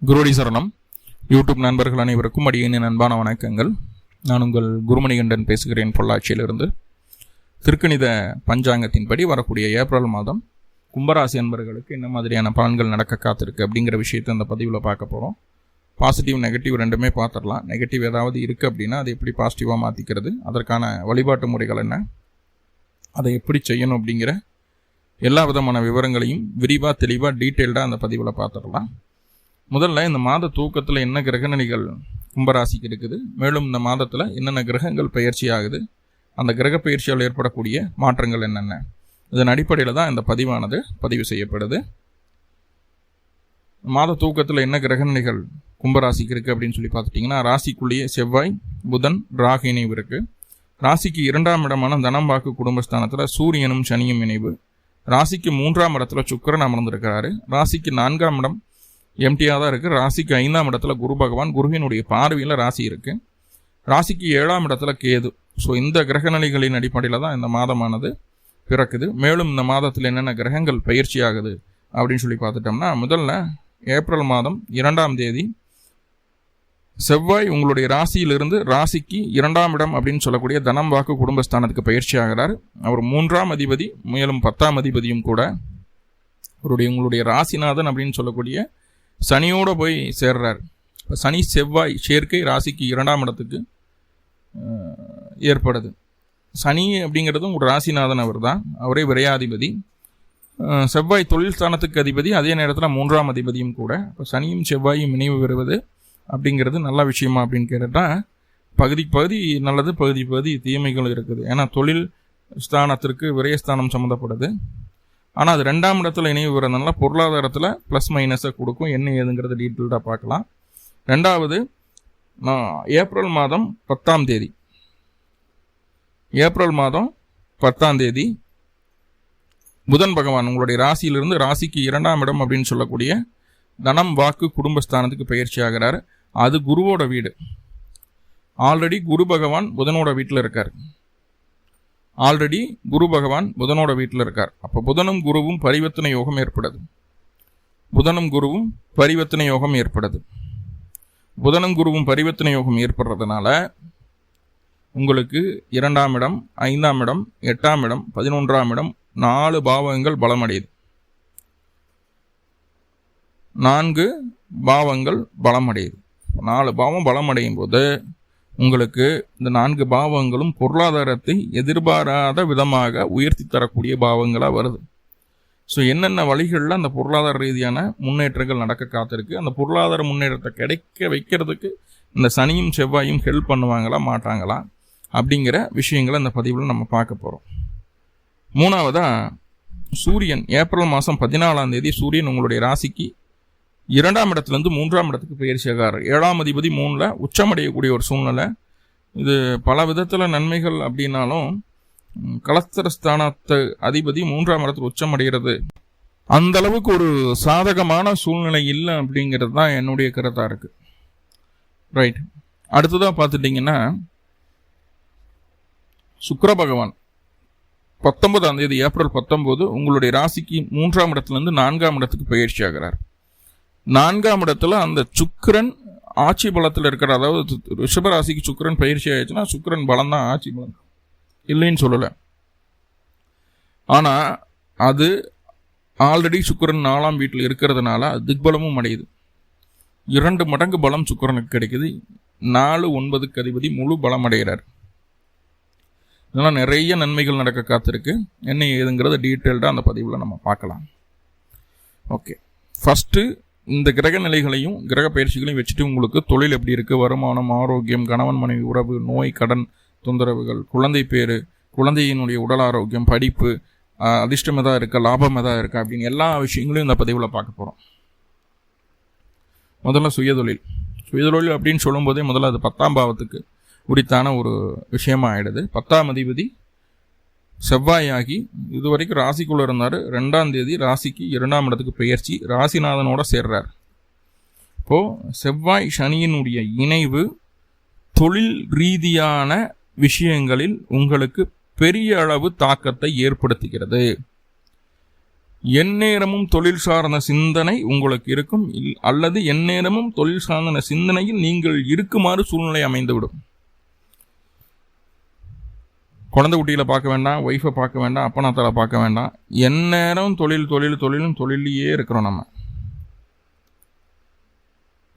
குருடி சரணம். யூடியூப் நண்பர்கள் அனைவருக்கும் அடியேனின் அன்பான வணக்கங்கள். நான் உங்கள் குருமணிகண்டன் பேசுகிறேன், பொள்ளாச்சியிலிருந்து. திருக்கணித பஞ்சாங்கத்தின்படி வரக்கூடிய ஏப்ரல் மாதம் கும்பராசி அன்பர்களுக்கு என்ன மாதிரியான பலன்கள் நடக்க காத்திருக்கு அப்படிங்கிற விஷயத்தை அந்த பதிவில் பார்க்க போகிறோம். பாசிட்டிவ் நெகட்டிவ் ரெண்டுமே பார்த்துடலாம். நெகட்டிவ் ஏதாவது இருக்குது அப்படின்னா அதை எப்படி பாசிட்டிவாக மாற்றிக்கிறது, அதற்கான வழிபாட்டு முறைகள் என்ன, அதை எப்படி செய்யணும் அப்படிங்கிற எல்லா விதமான விவரங்களையும் விரிவாக தெளிவாக டீட்டெயில்டாக அந்த பதிவில் பார்த்துடலாம். முதல்ல இந்த மாத தூக்கத்தில் என்ன கிரகநிலைகள் கும்பராசிக்கு இருக்குது, மேலும் இந்த மாதத்தில் என்னென்ன கிரகங்கள் பயிற்சி ஆகுது, அந்த கிரக பயிற்சியால் ஏற்படக்கூடிய மாற்றங்கள் என்னென்ன, இதன் அடிப்படையில் தான் இந்த பதிவானது பதிவு செய்யப்படுது. மாத தூக்கத்தில் என்ன கிரகநிலைகள் கும்பராசிக்கு இருக்குது அப்படின்னு சொல்லி பார்த்துட்டிங்கன்னா, ராசிக்குள்ளேயே செவ்வாய், புதன், ராகு இணைவு இருக்குது. ராசிக்கு 2ஆம் இடமான தனம் வாக்கு குடும்பஸ்தானத்தில் சூரியனும் சனியும் இணைவு. ராசிக்கு 3ஆம் இடத்துல சுக்கிரன் அமர்ந்திருக்கிறாரு. ராசிக்கு 4ஆம் இடம் எம்டியாக தான் இருக்குது. ராசிக்கு 5ஆம் இடத்துல குரு பகவான், குருவினுடைய பார்வையில் ராசி இருக்குது. ராசிக்கு 7ஆம் இடத்துல கேது. ஸோ இந்த கிரகநிலைகளின் அடிப்படையில் தான் இந்த மாதமானது பிறக்குது. மேலும் இந்த மாதத்தில் என்னென்ன கிரகங்கள் பயிற்சி ஆகுது அப்படின்னு சொல்லி பார்த்துட்டோம்னா, முதல்ல ஏப்ரல் மாதம் 2ஆம் தேதி செவ்வாய் உங்களுடைய ராசியிலிருந்து ராசிக்கு 2ஆம் இடம் அப்படின்னு சொல்லக்கூடிய தனம் வாக்கு குடும்பஸ்தானத்துக்கு பயிற்சி ஆகிறார். அவர் 3ஆம் அதிபதி, மேலும் 10ஆம் அதிபதியும் கூட. உங்களுடைய ராசிநாதன் அப்படின்னு சொல்லக்கூடிய சனியோடு போய் சேர்றார். இப்போ சனி செவ்வாய் சேர்க்கை ராசிக்கு 2ஆம் இடத்துக்கு ஏற்படுது. சனி அப்படிங்கிறதும் ஒரு ராசிநாதன் அவர் தான், அவரே விரையாதிபதி. செவ்வாய் தொழில் ஸ்தானத்துக்கு அதிபதி, அதே நேரத்தில் 3ஆம் அதிபதியும் கூட. இப்போ சனியும் செவ்வாயும் இணைவு பெறுவது அப்படிங்கிறது நல்ல விஷயமா அப்படின்னு கேட்டால், பகுதி நல்லது, பகுதி தீமைகள் இருக்குது. ஏன்னா தொழில் ஸ்தானத்திற்கு விரயஸ்தானம் சம்மந்தப்படுது. ஆனால் அது 2ஆம் இடத்துல இணைவு வரதுனால பொருளாதாரத்தில் ப்ளஸ் மைனஸை கொடுக்கும். என்ன ஏதுங்கிறத டீட்டெயில்டாக பார்க்கலாம். ரெண்டாவது, ஏப்ரல் மாதம் 10ஆம் தேதி புதன் பகவான் உங்களுடைய ராசியிலிருந்து ராசிக்கு 2ஆம் இடம் அப்படின்னு சொல்லக்கூடிய தனம் வாக்கு குடும்பஸ்தானத்துக்கு பயிற்சி ஆகிறார். அது குருவோட வீடு. ஆல்ரெடி குரு பகவான் புதனோட வீட்டில் இருக்கார். அப்போ புதனும் குருவும் பரிவர்த்தனை யோகம் ஏற்படுது. புதனும் குருவும் பரிவர்த்தனை யோகம் ஏற்படுறதுனால உங்களுக்கு 2ஆம் இடம், 5ஆம் இடம், 8ஆம் இடம், 11ஆம் இடம், 4 பாவங்கள் பலமடையுது. 4 பாவங்கள் பலமடையுது. 4 பாவம் பலமடையும் போது உங்களுக்கு இந்த 4 பாவங்களும் பொருளாதாரத்தை எதிர்பாராத விதமாக உயர்த்தி தரக்கூடிய பாவங்களாக வருது. ஸோ என்னென்ன வழிகளில் அந்த பொருளாதார ரீதியான முன்னேற்றங்கள் நடக்க காத்திருக்கு, அந்த பொருளாதார முன்னேற்றத்தை கிடைக்க வைக்கிறதுக்கு இந்த சனியும் செவ்வாயும் ஹெல்ப் பண்ணுவாங்களா மாட்டாங்களா அப்படிங்கிற விஷயங்களை இந்த பதிவில் நம்ம பார்க்க போகிறோம். மூணாவதாக, சூரியன் ஏப்ரல் மாதம் 14ஆம் தேதி சூரியன் உங்களுடைய ராசிக்கு 2ஆம் இடத்துலேருந்து 3ஆம் இடத்துக்கு பயிற்சி ஆகார். 7ஆம் அதிபதி 3ல் உச்சமடையக்கூடிய ஒரு சூழ்நிலை. இது பல விதத்தில் நன்மைகள் அப்படின்னாலும், கலஸ்தரஸ்தானத்து அதிபதி 3ஆம் இடத்துல உச்சமடைகிறது அந்த அளவுக்கு ஒரு சாதகமான சூழ்நிலை இல்லை அப்படிங்கிறது தான் என்னுடைய கருத்தாக இருக்குது. ரைட். அடுத்ததாக பார்த்துட்டிங்கன்னா, சுக்கிர பகவான் 19ஆம் தேதி ஏப்ரல் 19 உங்களுடைய ராசிக்கு 3ஆம் இடத்துலேருந்து 4ஆம் இடத்துக்கு பயிற்சி ஆகிறார். 4ஆம் இடத்துல அந்த சுக்கிரன் ஆட்சி பலத்தில் இருக்கிற, அதாவது ரிஷபராசிக்கு சுக்கிரன் பயிற்சி ஆயிடுச்சுன்னா சுக்கிரன் பலம் தான், ஆட்சி பலம் இல்லைன்னு சொல்லலை. ஆனால் அது ஆல்ரெடி சுக்கிரன் 4ஆம் வீட்டில் இருக்கிறதுனால திக்பலமும் அடையுது. 2 மடங்கு பலம் சுக்கிரனுக்கு கிடைக்குது. 4-9க்கு அதிபதி முழு பலம் அடைகிறார். இதெல்லாம் நிறைய நன்மைகள் நடக்க காத்திருக்கு. என்ன ஏதுங்கிறத டீட்டெயில்டாக அந்த பதிவில் நம்ம பார்க்கலாம். ஓகே, ஃபஸ்ட்டு இந்த கிரக நிலைகளையும் கிரக பயிற்சிகளையும் வச்சுட்டு உங்களுக்கு தொழில் எப்படி இருக்குது, வருமானம், ஆரோக்கியம், கணவன் மனைவி உறவு, நோய், கடன் தொந்தரவுகள், குழந்தை பேரு, குழந்தையினுடைய உடல் ஆரோக்கியம், படிப்பு, அதிர்ஷ்டம் எதாக இருக்கா, லாபம் எதாக இருக்கா அப்படின்னு எல்லா விஷயங்களையும் இந்த பதிவில் பார்க்க போகிறோம். முதல்ல சுயதொழில் அப்படின்னு சொல்லும்போதே முதல்ல அது 10ஆம் பாவத்துக்கு உரித்தான ஒரு விஷயமா ஆகிடுது. 10ஆம் அதிபதி செவ்வாயாகி இதுவரைக்கும் ராசிக்குள்ளே இருந்தார். 2ஆம் தேதி ராசிக்கு 2ஆம் இடத்துக்கு பயிற்சி, ராசிநாதனோட சேர்றார். இப்போது செவ்வாய் சனியினுடைய இணைவு தொழில் ரீதியான விஷயங்களில் உங்களுக்கு பெரிய அளவு தாக்கத்தை ஏற்படுத்துகிறது. எந்நேரமும் தொழில் சார்ந்த சிந்தனை உங்களுக்கு இருக்கும், அல்லது எந்நேரமும் தொழில் சார்ந்த சிந்தனையில் நீங்கள் இருக்குமாறு சூழ்நிலை அமைந்துவிடும். குழந்தை குட்டியில பார்க்க வேண்டாம், ஒய்ஃபை பார்க்க வேண்டாம், அப்பனாத்தால பார்க்க வேண்டாம். எந்நேரம் தொழிலையே இருக்கிறோம். நம்ம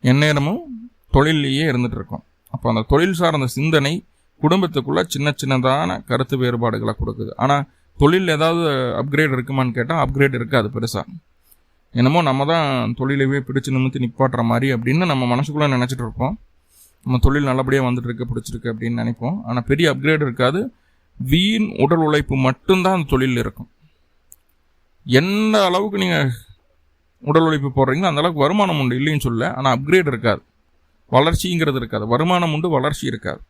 எந்நேரமும் தொழிலையே இருந்துட்டு இருக்கோம். அப்போ அந்த தொழில் சார்ந்த சிந்தனை குடும்பத்துக்குள்ள சின்ன சின்னதான கருத்து வேறுபாடுகளை கொடுக்குது. ஆனால் தொழில் ஏதாவது அப்கிரேட் இருக்குமான்னு கேட்டால் அப்கிரேட் இருக்காது பெருசாக. என்னமோ நம்ம தான் தொழிலவே பிடிச்சு நிமித்து நிப்பாட்டுற மாதிரி அப்படின்னு நம்ம மனசுக்குள்ளே நினச்சிட்டு இருப்போம். நம்ம தொழில் நல்லபடியாக வந்துட்டு இருக்கு, பிடிச்சிருக்கு அப்படின்னு நினைப்போம். ஆனால் பெரிய அப்கிரேட் இருக்காது. வீண் உடல் உழைப்பு மட்டும்தான் அந்த தொழில் இருக்கும். எந்த அளவுக்கு நீங்கள் உடல் உழைப்பு போடுறீங்களோ அந்த அளவுக்கு வருமானம் உண்டு, இல்லைன்னு சொல்ல. ஆனால் அப்கிரேட் இருக்காது, வளர்ச்சிங்கிறது இருக்காது. வருமானம் உண்டு, வளர்ச்சி இருக்காது.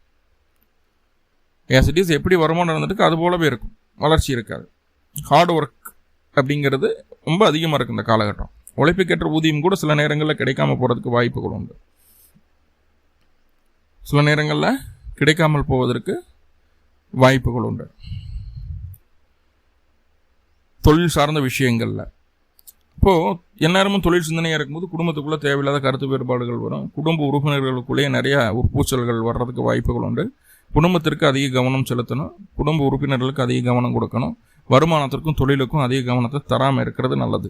ஏசிட்டிஸ் எப்படி வருமானம் இருந்துட்டு அது போலவே இருக்கும், வளர்ச்சி இருக்காது. ஹார்ட் ஒர்க் அப்படிங்கிறது ரொம்ப அதிகமாக இருக்குது இந்த காலகட்டம். உழைப்புக்கேற்ற ஊதியம் கூட சில நேரங்களில் கிடைக்காம போகிறதுக்கு வாய்ப்புகள் உண்டு. சில நேரங்களில் கிடைக்காமல் போவதற்கு வாய்ப்புகள் உண்டு. தொழில் சார்ந்த விஷயங்களில் இப்போது எந்நேரமும் தொழில் சிந்தனையாக இருக்கும்போது குடும்பத்துக்குள்ளே தேவையில்லாத கருத்து வேறுபாடுகள் வரும். குடும்ப உறுப்பினர்களுக்குள்ளேயே நிறையா உட்பூச்சல்கள் வர்றதுக்கு வாய்ப்புகள் உண்டு. குடும்பத்திற்கு அதிக கவனம் செலுத்தணும், குடும்ப உறுப்பினர்களுக்கு அதிக கவனம் கொடுக்கணும். வருமானத்திற்கும் தொழிலுக்கும் அதிக கவனத்தை தராமல் இருக்கிறது நல்லது.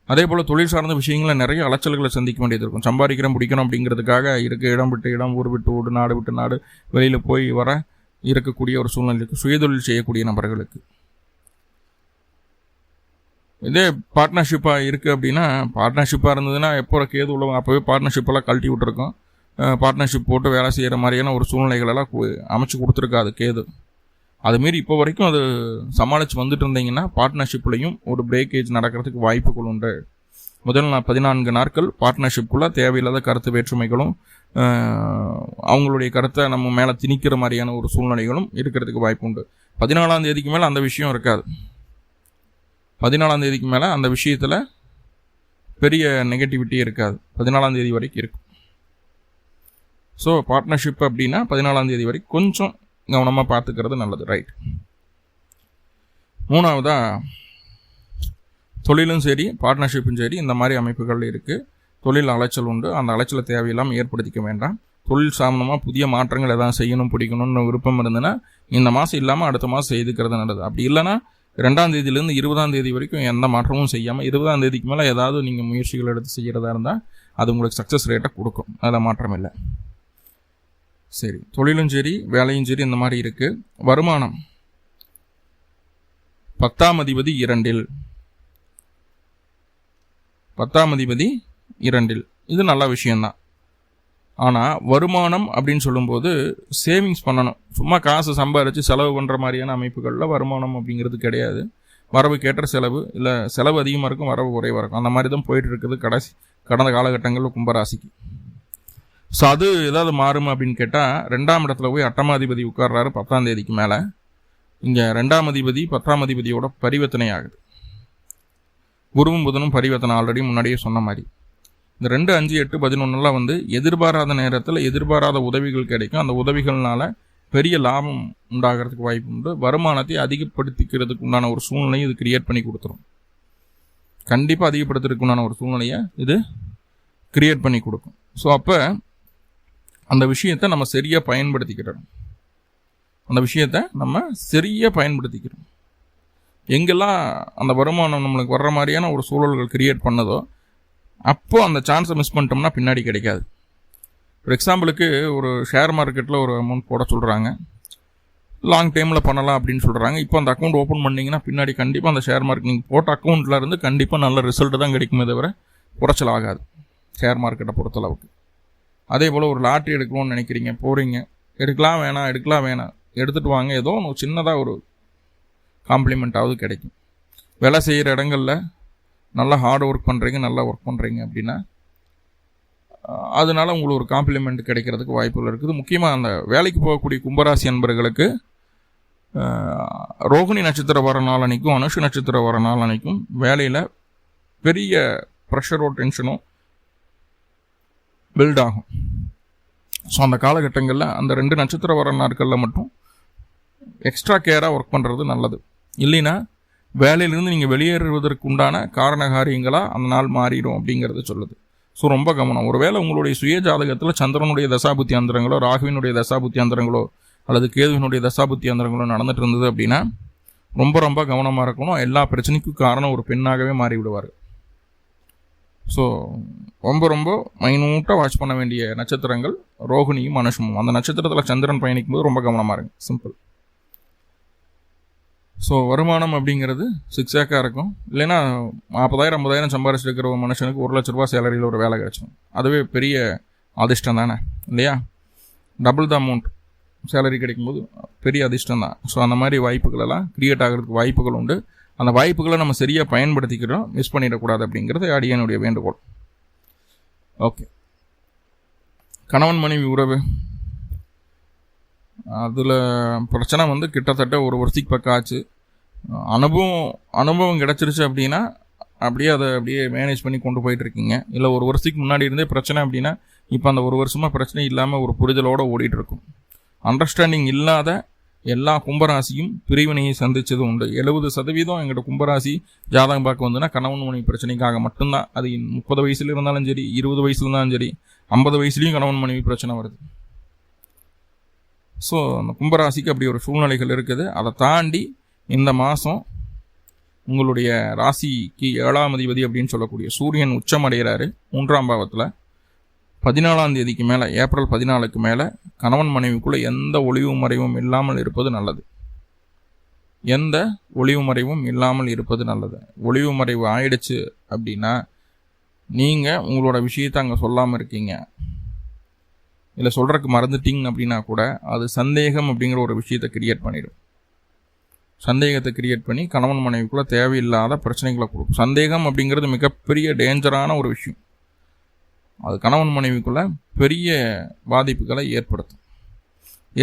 அதே போல் தொழில் சார்ந்த விஷயங்களில் நிறைய அலைச்சல்களை சந்திக்க வேண்டியது இருக்கும். சம்பாதிக்கிறோம் பிடிக்கணும் அப்படிங்கிறதுக்காக இடம் விட்டு இடம், ஊர் விட்டு ஊர், நாடு விட்டு நாடு வெளியில் போய் வர இருக்கக்கூடிய ஒரு சூழ்நிலைக்கு சுயதொழில் செய்யக்கூடிய நபர்களுக்கு. இதே பார்ட்னர்ஷிப்பாக இருக்குது அப்படின்னா, பார்ட்னர்ஷிப்பாக இருந்ததுன்னா எப்போ கேது உள்ளவங்க அப்போவே பார்ட்னர்ஷிப்பெல்லாம் கழட்டி விட்டுருக்கோம். பார்ட்னர்ஷிப் போட்டு வேலை செய்கிற மாதிரியான ஒரு சூழ்நிலைகளெல்லாம் அமைச்சு கொடுத்துருக்காது கேது. அதுமாரி இப்போ வரைக்கும் அது சமாளித்து வந்துட்டு இருந்தீங்கன்னா பார்ட்னர்ஷிப்லையும் ஒரு பிரேக்கேஜ் நடக்கிறதுக்கு வாய்ப்புகள் உண்டு. முதல் 14 நாட்கள் பார்ட்னர்ஷிப்புக்குள்ளே தேவையில்லாத கருத்து வேற்றுமைகளும் அவங்களுடைய கருத்தை நம்ம மேலே திணிக்கிற மாதிரியான ஒரு சூழ்நிலைகளும் இருக்கிறதுக்கு வாய்ப்பு உண்டு. 14ஆம் தேதிக்கு மேலே அந்த விஷயம் இருக்காது. 14ஆம் தேதிக்கு மேலே அந்த விஷயத்தில் பெரிய நெகட்டிவிட்டி இருக்காது. 14ஆம் தேதி வரைக்கும் இருக்கும். ஸோ பார்ட்னர்ஷிப் அப்படின்னா 14ஆம் தேதி வரைக்கும் கொஞ்சம் கவனமாக பார்த்துக்கிறது நல்லது. ரைட். மூணாவதாக தொழிலும் சரி பார்ட்னர்ஷிப்பும் சரி இந்த மாதிரி அமைப்புகள் இருக்குது. தொழில் அலைச்சல் உண்டு, அந்த அலைச்சலை தேவையில்லாமல் ஏற்படுத்திக்க வேண்டாம். தொழில் சாதனமாக புதிய மாற்றங்கள் எதாவது செய்யணும் பிடிக்கணும்னு விருப்பம் இருந்ததுன்னா இந்த மாதம் இல்லாமல் அடுத்த மாதம் செய்துக்கிறது நல்லது. அப்படி இல்லைன்னா 2ஆம் தேதியிலேருந்து 20ஆம் தேதி வரைக்கும் எந்த மாற்றமும் செய்யாமல் 20ஆம் தேதிக்கு மேலே ஏதாவது நீங்கள் முயற்சிகள் எடுத்து செய்கிறதா இருந்தால் அது உங்களுக்கு சக்ஸஸ் ரேட்டை கொடுக்கும். அதில் மாற்றம் இல்லை. சரி, தொழிலும் சரி வேலையும் சரி இந்த மாதிரி இருக்குது. வருமானம் 10ஆம் அதிபதி 2இல், 10ஆம் அதிபதி 2இல், இது நல்ல விஷயந்தான். ஆனால் வருமானம் அப்படின்னு சொல்லும்போது சேவிங்ஸ் பண்ணணும். சும்மா காசு சம்பாரித்து செலவு பண்ணுற மாதிரியான அமைப்புகளில் வருமானம் அப்படிங்கிறது கிடையாது. வரவுக்கேற்ற செலவு, இல்லை செலவு அதிகமாக இருக்கும் வரவு குறைவாக இருக்கும். அந்த மாதிரி தான் போயிட்டு இருக்குது கடந்த காலகட்டங்களில் கும்பராசிக்கு. ஸோ அது ஏதாவது மாறும் அப்படின்னு கேட்டால் 2ஆம் இடத்துல போய் 8ஆம் அதிபதி உட்கார்றாரு 10ஆம் தேதிக்கு மேலே. இங்கே 2ஆம் அதிபதி 10ஆம் அதிபதியோட பரிவர்த்தனை ஆகுது. குருவும் புதனும் பரிவர்த்தனை ஆல்ரெடி முன்னாடியே சொன்ன மாதிரி. இந்த 2, 5, 8, 11 வந்து எதிர்பாராத நேரத்தில் எதிர்பாராத உதவிகள் கிடைக்கும். அந்த உதவிகள்னால பெரிய லாபம் உண்டாகிறதுக்கு வாய்ப்பு உண்டு. வருமானத்தை அதிகப்படுத்திக்கிறதுக்கு உண்டான ஒரு சூழ்நிலையை இது கிரியேட் பண்ணி கொடுத்துரும். கண்டிப்பாக அதிகப்படுத்துறதுக்கு உண்டான ஒரு சூழ்நிலையை இது கிரியேட் பண்ணி கொடுக்கும். ஸோ அப்போ அந்த விஷயத்தை நம்ம சரியாக பயன்படுத்திக்கிறோம். எங்கெல்லாம் அந்த வருமானம் நம்மளுக்கு வர்ற மாதிரியான ஒரு சூழல்கள் கிரியேட் பண்ணதோ அப்போது அந்த சான்ஸை மிஸ் பண்ணிட்டோம்னா பின்னாடி கிடைக்காது. ஒரு எக்ஸாம்பிளுக்கு ஒரு ஷேர் மார்க்கெட்டில் ஒரு அமௌண்ட் போட சொல்கிறாங்க, லாங் டைமில் பண்ணலாம் அப்படின்னு சொல்கிறாங்க. இப்போ அந்த அக்கௌண்ட் ஓப்பன் பண்ணிங்கன்னா பின்னாடி கண்டிப்பாக அந்த ஷேர் மார்க்கெட் நீங்கள் போட்ட அக்கௌண்ட்டில் இருந்து கண்டிப்பாக நல்ல ரிசல்ட்டு தான் கிடைக்குமே தவிர குறைச்சல் ஆகாது ஷேர் மார்க்கெட்டை பொறுத்தளவுக்கு. அதே போல் ஒரு லாட்ரி எடுக்கணும்னு நினைக்கிறீங்க, போகிறீங்க, எடுக்கலாம் வேணாம் எடுத்துகிட்டு வாங்க, ஏதோ ஒன்று சின்னதாக ஒரு காம்ப்ளிமெண்ட்டாவது கிடைக்கும். வேலை செய்கிற இடங்களில் நல்லா ஹார்ட் ஒர்க் பண்ணுறீங்க, நல்லா ஒர்க் பண்ணுறீங்க அப்படின்னா அதனால உங்களுக்கு ஒரு காம்ப்ளிமெண்ட் கிடைக்கிறதுக்கு வாய்ப்புகள் இருக்குது. முக்கியமாக அந்த வேலைக்கு போகக்கூடிய கும்பராசி அன்பர்களுக்கு ரோகிணி நட்சத்திரம் வர நாள் அன்றைக்கும் அனுஷ நட்சத்திரம் வர நாள் அன்றைக்கும் வேலையில் பெரிய ப்ரெஷரோ டென்ஷனோ பில்ட் ஆகும். ஸோ அந்த காலகட்டங்களில் அந்த 2 நட்சத்திரம் வர நாட்களில் மட்டும் எக்ஸ்ட்ரா கேராக ஒர்க் பண்ணுறது நல்லது. இல்லைன்னா வேலையிலிருந்து நீங்கள் வெளியேறுவதற்கு உண்டான காரண காரியங்களாக அந்த நாள் மாறிடும் அப்படிங்கிறது சொல்லுது. ஸோ ரொம்ப கவனம். ஒருவேளை உங்களுடைய சுய ஜாதகத்தில் சந்திரனுடைய தசாபுத்தி அந்தரங்களோ, ராகுவினுடைய தசாபுத்தி அந்தரங்களோ அல்லது கேதுவினுடைய தசாபுத்தி அந்தரங்களோ நடந்துட்டு இருந்தது அப்படின்னா ரொம்ப ரொம்ப கவனமாக இருக்கணும். எல்லா பிரச்சனைக்கும் காரணம் ஒரு பெண்ணாகவே மாறி விடுவார். ஸோ ரொம்ப ரொம்ப மைனூட்டாக வாட்ச் பண்ண வேண்டிய நட்சத்திரங்கள் ரோகிணியும் மனுஷமும். அந்த நட்சத்திரத்தில் சந்திரன் பயணிக்கும் போது ரொம்ப கவனமாக இருங்க. சிம்பிள். ஸோ வருமானம் அப்படிங்கிறது சிக்ஸாக்காக இருக்கும். இல்லைன்னா 40,000-50,000 சம்பாரிச்சிட்டு இருக்கிற ஒரு மனுஷனுக்கு 1 லட்ச ரூபா சேலரியில் ஒரு வேலை கிடச்சிடும். அதுவே பெரிய அதிர்ஷ்டம் தானே இல்லையா? டபுள் த அமௌண்ட் சேலரி கிடைக்கும்போது பெரிய அதிர்ஷ்டம் தான். ஸோ அந்த மாதிரி வாய்ப்புகளெல்லாம் க்ரியேட் ஆகிறதுக்கு வாய்ப்புகள் உண்டு. அந்த வாய்ப்புகளை நம்ம சரியாக பயன்படுத்திக்கிறோம், மிஸ் பண்ணிடக்கூடாது அப்படிங்கிறது அடியனுடைய வேண்டுகோள். ஓகே, கணவன் மனைவி உறவு அதில் பிரச்சனை வந்து கிட்டத்தட்ட ஒரு வருஷத்துக்கு பக்கம் ஆச்சு. அனுபவம் கிடச்சிருச்சு அப்படின்னா அப்படியே மேனேஜ் பண்ணி கொண்டு போயிட்டுருக்கீங்க. இல்லை ஒரு வருஷத்துக்கு முன்னாடி இருந்தே பிரச்சனை அப்படின்னா இப்போ அந்த ஒரு வருஷமாக பிரச்சனை இல்லாமல் ஒரு புரிதலோடு ஓடிட்டுருக்கும். அண்டர்ஸ்டாண்டிங் இல்லாத எல்லா கும்பராசியும் பிரிவினையை சந்தித்தது உண்டு. 70% எங்களோட கும்பராசி ஜாதகம் பார்க்க வந்துன்னா கணவன் மனைவி பிரச்சனைக்காக மட்டும்தான். அது 30 வயசுல இருந்தாலும் சரி, 20 வயசுல இருந்தாலும் சரி, 50 வயசுலேயும் கணவன் மனைவி பிரச்சனை வருது. ஸோ அந்த கும்பராசிக்கு அப்படி ஒரு சூழ்நிலைகள் இருக்குது. அதை தாண்டி இந்த மாதம் உங்களுடைய ராசிக்கு 7ஆம் அதிபதி அப்படின்னு சொல்லக்கூடிய சூரியன் உச்சம் அடைகிறாரு 3ஆம் பாவத்தில். 14ஆம் தேதிக்கு மேலே, ஏப்ரல் 14க்கு மேலே கணவன் மனைவிக்குள்ளே எந்த ஒளிவு மறைவும் இல்லாமல் இருப்பது நல்லது. ஒளிவு மறைவு ஆயிடுச்சு அப்படின்னா நீங்கள் உங்களோட விஷயத்தை அங்கே சொல்லாமல் இருக்கீங்க, இல்லை சொல்கிறதுக்கு மறந்துட்டீங்க அப்படின்னா கூட அது சந்தேகம் அப்படிங்கிற ஒரு விஷயத்தை கிரியேட் பண்ணிடும். சந்தேகத்தை கிரியேட் பண்ணி கணவன் மனைவிக்குள்ளே தேவையில்லாத பிரச்சனைகளை கொடுக்கும். சந்தேகம் அப்படிங்கிறது மிகப்பெரிய டேஞ்சரான ஒரு விஷயம். அது கணவன் மனைவிக்குள்ளே பெரிய பாதிப்புகளை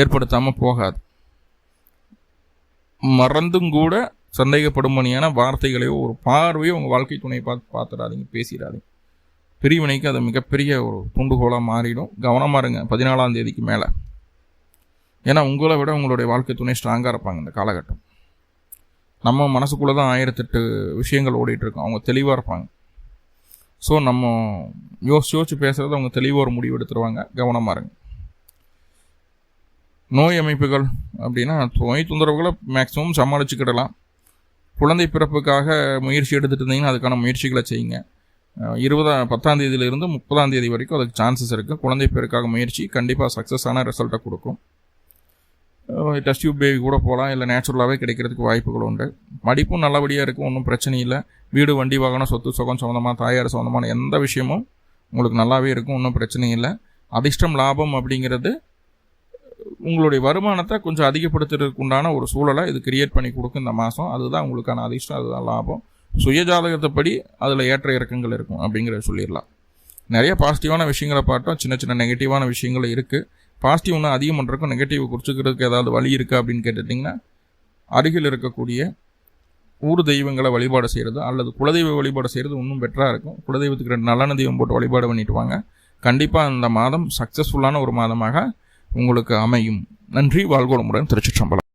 ஏற்படுத்தாமல் போகாது. மறந்தும் கூட சந்தேகப்படும்படியான வார்த்தைகளையோ ஒரு பார்வையோ உங்கள் வாழ்க்கை துணையை பார்த்துடாதீங்க, பேசிடாதீங்க. பிரிவினைக்கு அது மிகப்பெரிய ஒரு துண்டுகோலாக மாறிடும். கவனமாக இருங்க 14ஆம் தேதிக்கு மேலே. ஏன்னா உங்களை விட உங்களுடைய வாழ்க்கை துணை ஸ்ட்ராங்காக இருப்பாங்க இந்த காலகட்டம். நம்ம மனசுக்குள்ளே தான் 1008 விஷயங்கள் ஓடிட்டுருக்கோம், அவங்க தெளிவாக இருப்பாங்க. ஸோ நம்ம யோசிச்சு பேசுகிறது அவங்க தெளிவாக ஒரு முடிவு எடுத்துருவாங்க. கவனமாக இருங்க. நோய் அமைப்புகள் அப்படின்னா நோய் தொந்தரவுகளை மேக்ஸிமம் சமாளிச்சுக்கிடலாம். குழந்தை பிறப்புக்காக முயற்சி எடுத்துகிட்டு இருந்தீங்கன்னா அதுக்கான முயற்சிகளை செய்யுங்க. 10ஆம் தேதியிலிருந்து 30ஆம் தேதி வரைக்கும் அதுக்கு சான்சஸ் இருக்குது. குழந்தை பேருக்காக முயற்சி கண்டிப்பாக சக்ஸஸான ரிசல்ட்டை கொடுக்கும். டெஸ்ட் டியூப் பேபி கூட போகலாம், இல்லை நேச்சுரலாகவே கிடைக்கிறதுக்கு வாய்ப்புகள் உண்டு. படிப்பும் நல்லபடியாக இருக்கும், ஒன்றும் பிரச்சனை இல்லை. வீடு, வண்டி, வாகனம், சொத்து சுகம் சம்மந்தமாக, தாயார் சம்மந்தமான எந்த விஷயமும் உங்களுக்கு நல்லாவே இருக்கும், ஒன்றும் பிரச்சனை இல்லை. அதிர்ஷ்டம் லாபம் அப்படிங்கிறது உங்களுடைய வருமானத்தை கொஞ்சம் அதிகப்படுத்துறதுக்கு உண்டான ஒரு சூழலை இது கிரியேட் பண்ணி கொடுக்கும் இந்த மாதம். அதுதான் உங்களுக்கான அதிர்ஷ்டம், அதுதான் லாபம். சுயஜாதகத்தைப்படி அதில் ஏற்ற இறக்கங்கள் இருக்கும் அப்படிங்கிறத சொல்லிடலாம். நிறைய பாசிட்டிவான விஷயங்களை பார்த்தோம், சின்ன சின்ன நெகட்டிவான விஷயங்கள் இருக்குது. பாசிட்டிவ் ஒன்று அதிகம் பண்ணுறக்கும் நெகட்டிவ் குறிச்சிக்கிறதுக்கு ஏதாவது வழி இருக்கா அப்படின்னு கேட்டுட்டிங்கன்னா அருகில் இருக்கக்கூடிய ஊர் தெய்வங்களை வழிபாடு செய்கிறது அல்லது குலதெய்வ வழிபாடு செய்கிறது இன்னும் பெட்டராக இருக்கும். குலதெய்வத்துக்கு 2 நல்லெண்ணெய் தெய்வம் போட்டு வழிபாடு பண்ணிட்டு வாங்க. கண்டிப்பாக அந்த மாதம் சக்ஸஸ்ஃபுல்லான ஒரு மாதமாக உங்களுக்கு அமையும். நன்றி. வாழ்வோளமுடன். திருச்சிற்றம்பலம்.